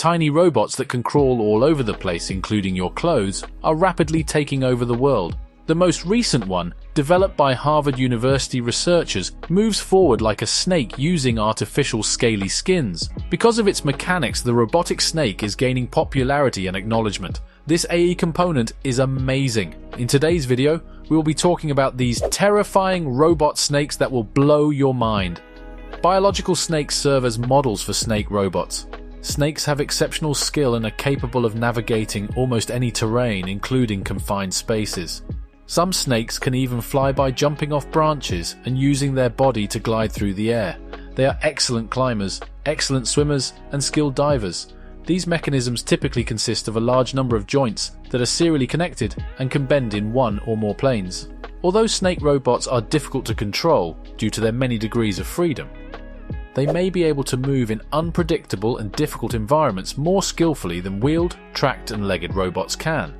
tiny robots that can crawl all over the place, including your clothes, are rapidly taking over the world. The most recent one, developed by Harvard University researchers, moves forward like a snake using artificial scaly skins. Because of its mechanics, the robotic snake is gaining popularity and acknowledgement. This AE component is amazing. In today's video, we will be talking about these terrifying robot snakes that will blow your mind. Biological snakes serve as models for snake robots. Snakes have exceptional skill and are capable of navigating almost any terrain, including confined spaces. Some snakes can even fly by jumping off branches and using their body to glide through the air. They are excellent climbers, excellent swimmers, and skilled divers. These mechanisms typically consist of a large number of joints that are serially connected and can bend in one or more planes. Although snake robots are difficult to control due to their many degrees of freedom, they may be able to move in unpredictable and difficult environments more skillfully than wheeled, tracked, and legged robots can.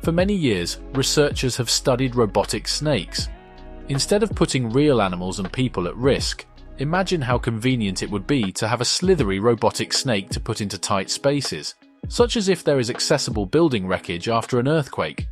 For many years, researchers have studied robotic snakes. Instead of putting real animals and people at risk, imagine how convenient it would be to have a slithery robotic snake to put into tight spaces, such as if there is accessible building wreckage after an earthquake.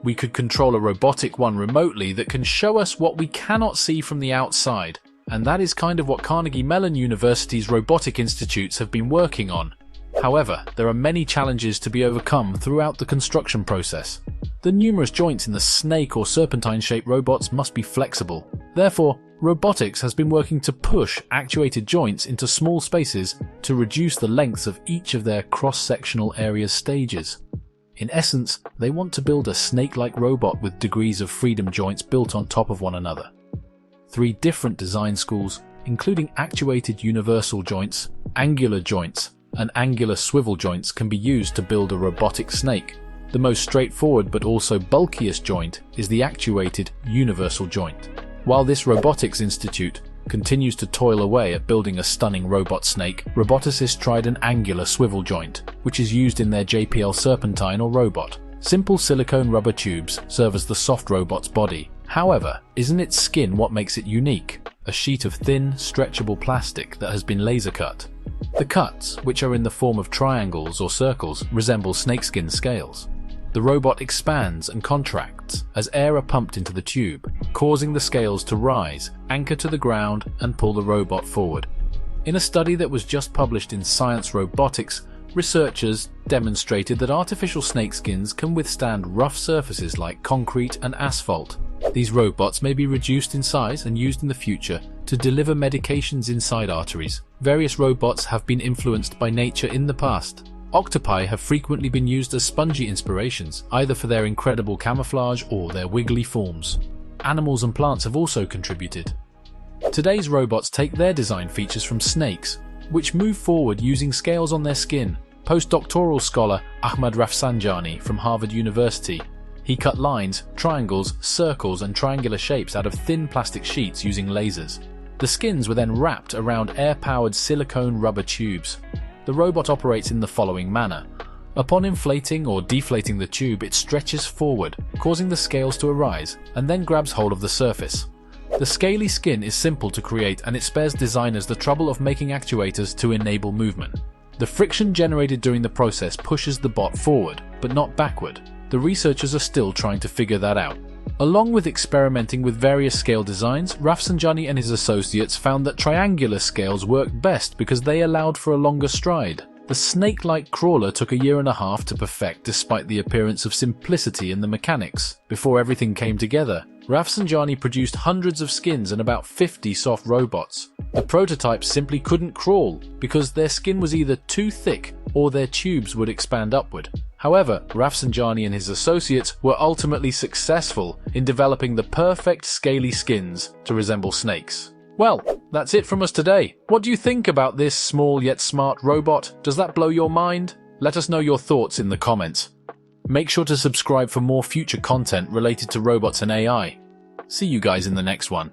We could control a robotic one remotely that can show us what we cannot see from the outside, and that is kind of what Carnegie Mellon University's robotic institutes have been working on. However, there are many challenges to be overcome throughout the construction process. The numerous joints in the snake or serpentine-shaped robots must be flexible. Therefore, robotics has been working to push actuated joints into small spaces to reduce the lengths of each of their cross-sectional area stages. In essence, they want to build a snake-like robot with degrees of freedom joints built on top of one another. 3 different design schools, including actuated universal joints, angular joints, and angular swivel joints, can be used to build a robotic snake. The most straightforward but also bulkiest joint is the actuated universal joint. While this robotics institute continues to toil away at building a stunning robot snake, roboticists tried an angular swivel joint, which is used in their JPL serpentine or robot. Simple silicone rubber tubes serve as the soft robot's body. However, isn't its skin what makes it unique? A sheet of thin, stretchable plastic that has been laser cut. The cuts, which are in the form of triangles or circles, resemble snakeskin scales. The robot expands and contracts as air are pumped into the tube, causing the scales to rise, anchor to the ground, and pull the robot forward. In a study that was just published in Science Robotics, researchers demonstrated that artificial snakeskins can withstand rough surfaces like concrete and asphalt. These robots may be reduced in size and used in the future to deliver medications inside arteries. Various robots have been influenced by nature in the past. Octopi have frequently been used as spongy inspirations, either for their incredible camouflage or their wiggly forms. Animals and plants have also contributed. Today's robots take their design features from snakes, which move forward using scales on their skin. Postdoctoral scholar Ahmad Rafsanjani from Harvard University. He cut lines, triangles, circles, and triangular shapes out of thin plastic sheets using lasers. The skins were then wrapped around air-powered silicone rubber tubes. The robot operates in the following manner. Upon inflating or deflating the tube, it stretches forward, causing the scales to arise, and then grabs hold of the surface. The scaly skin is simple to create, and it spares designers the trouble of making actuators to enable movement. The friction generated during the process pushes the bot forward, but not backward. The researchers are still trying to figure that out. Along with experimenting with various scale designs, Rafsanjani and his associates found that triangular scales worked best because they allowed for a longer stride. The snake-like crawler took 1.5 years to perfect despite the appearance of simplicity in the mechanics. Before everything came together, Rafsanjani produced hundreds of skins and about 50 soft robots. The prototypes simply couldn't crawl because their skin was either too thick or their tubes would expand upward. However, Rafsanjani and his associates were ultimately successful in developing the perfect scaly skins to resemble snakes. Well, that's it from us today. What do you think about this small yet smart robot? Does that blow your mind? Let us know your thoughts in the comments. Make sure to subscribe for more future content related to robots and AI. See you guys in the next one.